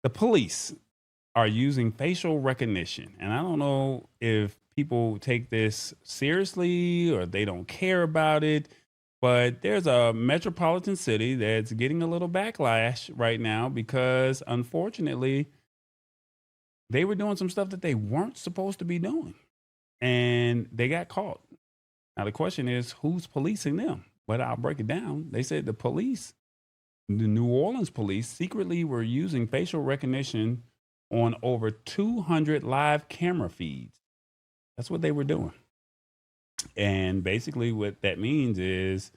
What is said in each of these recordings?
The police are using facial recognition. And I don't know if people take this seriously or they don't care about it, but there's a metropolitan city that's getting a little backlash right now because unfortunately they were doing some stuff that they weren't supposed to be doing and they got caught. Now, the question is who's policing them? But I'll break it down. They said the police, the New Orleans police, secretly were using facial recognition on over 200 live camera feeds. That's what they were doing. And basically, what that means is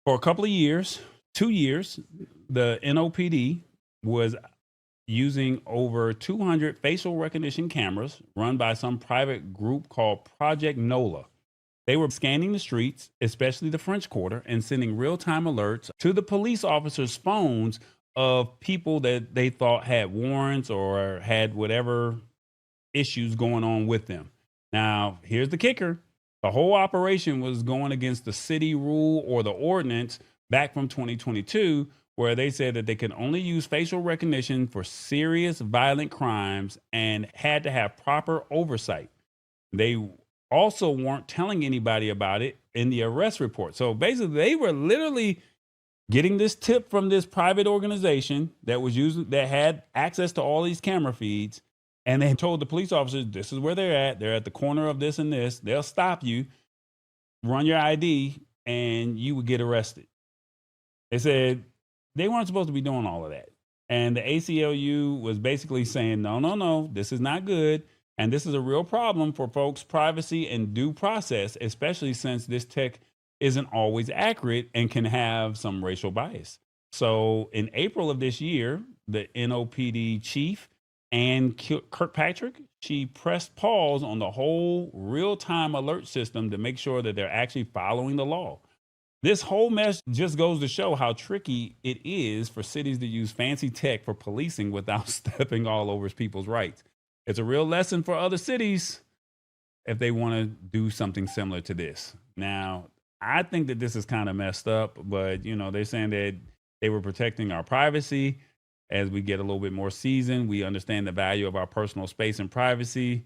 for a couple of years, 2 years, the NOPD was using over 200 facial recognition cameras run by some private group called Project NOLA. They were scanning the streets, especially the French Quarter, and sending real time alerts to the police officers' phones of people that they thought had warrants or had whatever issues going on with them. Now, here's the kicker: the whole operation was going against the city rule or the ordinance back from 2022, where they said that they could only use facial recognition for serious violent crimes and had to have proper oversight. They also weren't telling anybody about it in the arrest report. So basically, they were literally getting this tip from this private organization that was using that had access to all these camera feeds, and they told the police officers, "This is where they're at. They're at the corner of this and this. They'll stop you, run your ID, and you would get arrested." They said they weren't supposed to be doing all of that. And the ACLU was basically saying, no, no, no, this is not good. And this is a real problem for folks' privacy and due process, especially since this tech isn't always accurate and can have some racial bias. So in April of this year, the NOPD chief, Ann Kirkpatrick, she pressed pause on the whole real time alert system to make sure that they're actually following the law. This whole mess just goes to show how tricky it is for cities to use fancy tech for policing without stepping all over people's rights. It's a real lesson for other cities if they want to do something similar to this. Now, I think that this is kind of messed up, but they're saying that they were protecting our privacy. As we get a little bit more seasoned, we understand the value of our personal space and privacy.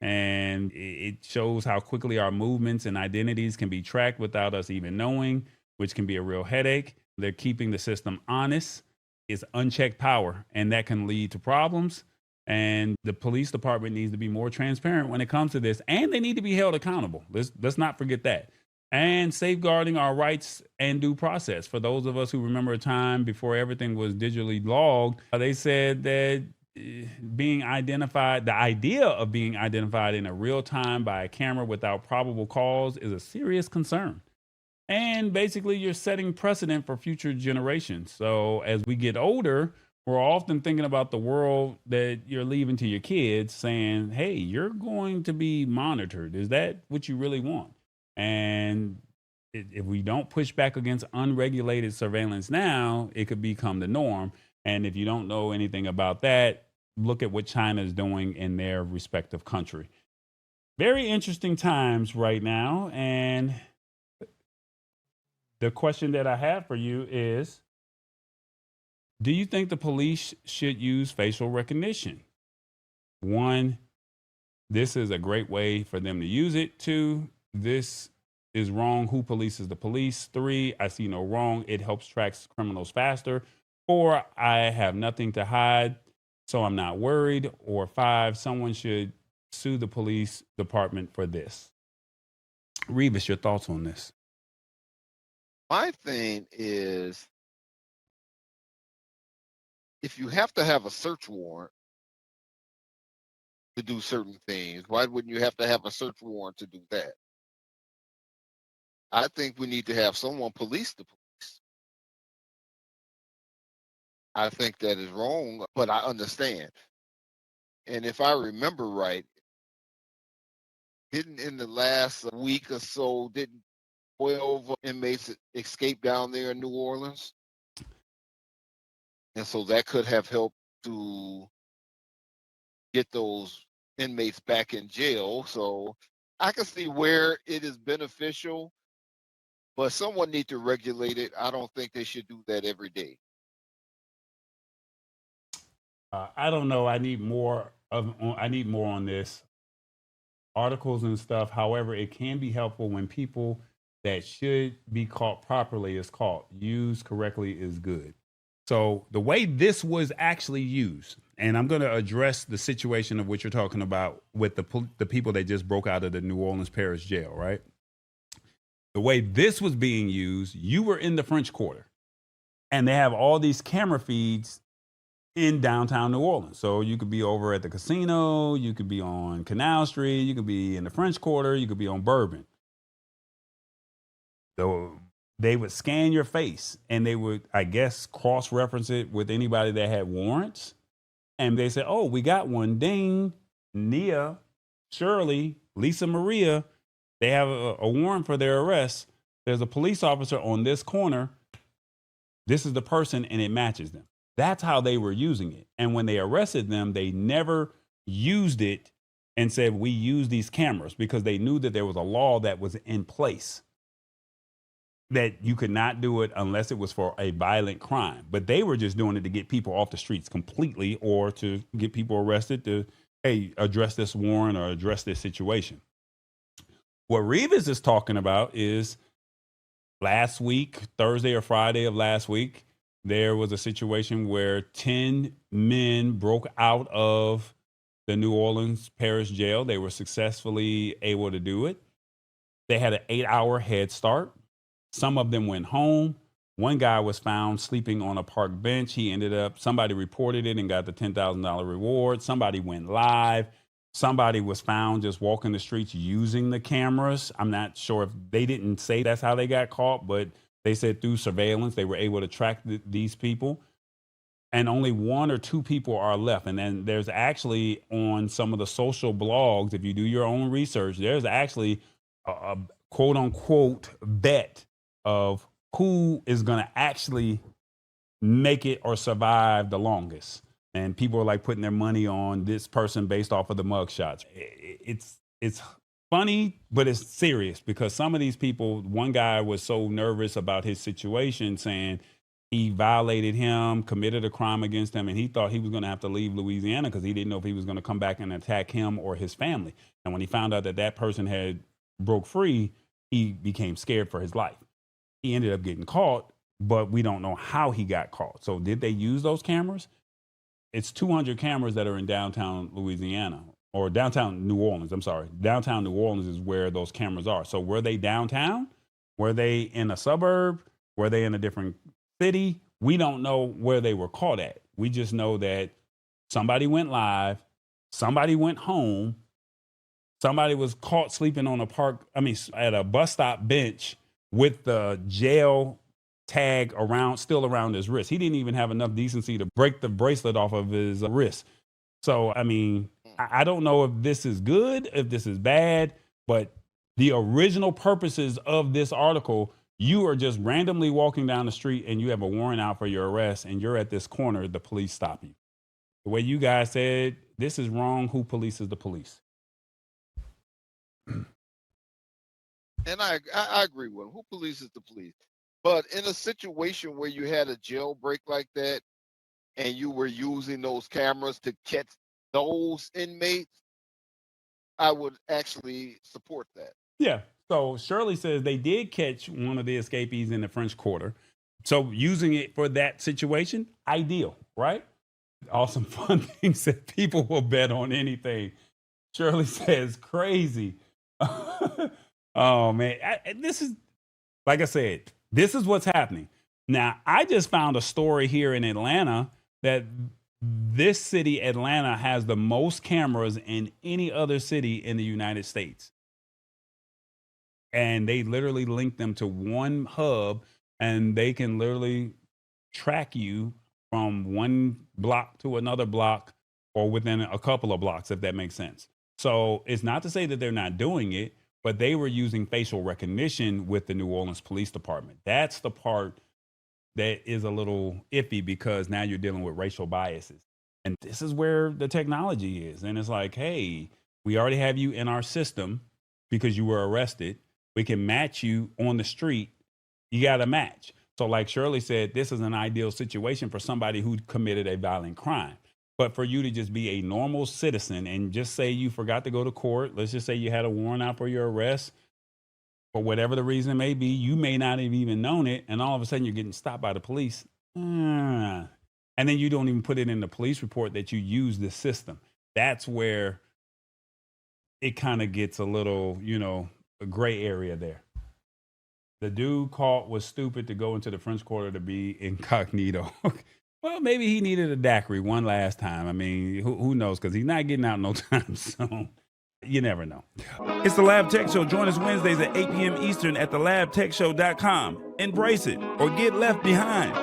And it shows how quickly our movements and identities can be tracked without us even knowing, which can be a real headache. They're keeping the system honest. It's unchecked power, and that can lead to problems. And the police department needs to be more transparent when it comes to this, and they need to be held accountable. Let's not forget that. And safeguarding our rights and due process. For those of us who remember a time before everything was digitally logged, they said that being identified, the idea of being identified in a real time by a camera without probable cause is a serious concern. And basically, you're setting precedent for future generations. So as we get older, we're often thinking about the world that you're leaving to your kids, saying, hey, you're going to be monitored. Is that what you really want? And if we don't push back against unregulated surveillance now, it could become the norm. And if you don't know anything about that, look at what China is doing in their respective country. Very interesting times right now. And the question that I have for you is, do you think the police should use facial recognition? One, this is a great way for them to use it. Two, this is wrong. Who polices the police? Three, I see no wrong. It helps track criminals faster. Four, I have nothing to hide, so I'm not worried. Or five, someone should sue the police department for this. Revis, your thoughts on this? My thing is, if you have to have a search warrant to do certain things, why wouldn't you have to have a search warrant to do that? I think we need to have someone police the police. I think that is wrong, but I understand. And if I remember right, didn't in the last week or so, didn't 12 inmates escape down there in New Orleans? And so that could have helped to get those inmates back in jail. So I can see where it is beneficial, but someone need to regulate it. I don't think they should do that every day. I don't know. I need more on this articles and stuff. However, it can be helpful when people that should be caught properly is caught. Used correctly is good. So the way this was actually used, and I'm going to address the situation of what you're talking about with the people that just broke out of the New Orleans Parish Jail, right? The way this was being used, you were in the French Quarter, and they have all these camera feeds in downtown New Orleans. So you could be over at the casino, you could be on Canal Street, you could be in the French Quarter, you could be on Bourbon. So they would scan your face and they would, I guess, cross reference it with anybody that had warrants. And they said, oh, we got one. Ding, Nia, Shirley, Lisa Maria, they have a warrant for their arrest. There's a police officer on this corner. This is the person, and it matches them. That's how they were using it. And when they arrested them, they never used it and said, we use these cameras, because they knew that there was a law that was in place that you could not do it unless it was for a violent crime. But they were just doing it to get people off the streets completely, or to get people arrested to, hey, address this warrant or address this situation. What Reeves is talking about is last week, Thursday or Friday of last week, there was a situation where 10 men broke out of the New Orleans Parish Jail. They were successfully able to do it. They had an 8-hour head start. Some of them went home. One guy was found sleeping on a park bench. He ended up, somebody reported it and got the $10,000 reward. Somebody went live. Somebody was found just walking the streets using the cameras. I'm not sure if they didn't say that's how they got caught, but they said through surveillance, they were able to track these people. And only 1 or 2 people are left. And then there's actually, on some of the social blogs, if you do your own research, there's actually a quote unquote bet of who is going to actually make it or survive the longest. And people are like putting their money on this person based off of the mug shots. It's funny, but it's serious, because some of these people, one guy was so nervous about his situation, saying he violated him, committed a crime against him, and he thought he was going to have to leave Louisiana because he didn't know if he was going to come back and attack him or his family. And when he found out that that person had broke free, he became scared for his life. He ended up getting caught, but we don't know how he got caught. So did they use those cameras? It's 200 cameras that are in downtown Louisiana, or downtown New Orleans. I'm sorry. Downtown New Orleans is where those cameras are. So were they downtown? Were they in a suburb? Were they in a different city? We don't know where they were caught at. We just know that somebody went live, somebody went home, somebody was caught sleeping on at a bus stop bench with the jail tag still around his wrist. He didn't even have enough decency to break the bracelet off of his wrist. So, I mean, I don't know if this is good, if this is bad, but the original purposes of this article, you are just randomly walking down the street and you have a warrant out for your arrest, and you're at this corner, the police stop you. The way you guys said, this is wrong. Who polices the police? And I agree with him. Who polices the police? But in a situation where you had a jailbreak like that, and you were using those cameras to catch those inmates, I would actually support that. Yeah. So Shirley says they did catch one of the escapees in the French Quarter. So using it for that situation, ideal, right? Awesome fun things that people will bet on anything. Shirley says crazy. Oh man, this is, like I said, this is what's happening. Now, I just found a story here in Atlanta that this city, Atlanta, has the most cameras in any other city in the United States. And they literally link them to one hub, and they can literally track you from one block to another block, or within a couple of blocks, if that makes sense. So it's not to say that they're not doing it, but they were using facial recognition with the New Orleans Police Department. That's the part that is a little iffy, because now you're dealing with racial biases. And this is where the technology is. And it's like, hey, we already have you in our system because you were arrested. We can match you on the street. You got to match. So like Shirley said, this is an ideal situation for somebody who committed a violent crime. But for you to just be a normal citizen and just say you forgot to go to court, let's just say you had a warrant out for your arrest, for whatever the reason it may be, you may not have even known it, and all of a sudden you're getting stopped by the police. And then you don't even put it in the police report that you use the system. That's where it kind of gets a little, a gray area there. The dude caught was stupid to go into the French Quarter to be incognito. Well, maybe he needed a daiquiri one last time. I mean, who knows? Because he's not getting out no time soon. You never know. It's the Lab Tech Show. Join us Wednesdays at 8 p.m. Eastern at thelabtechshow.com. Embrace it or get left behind.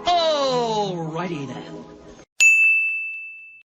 Alrighty then.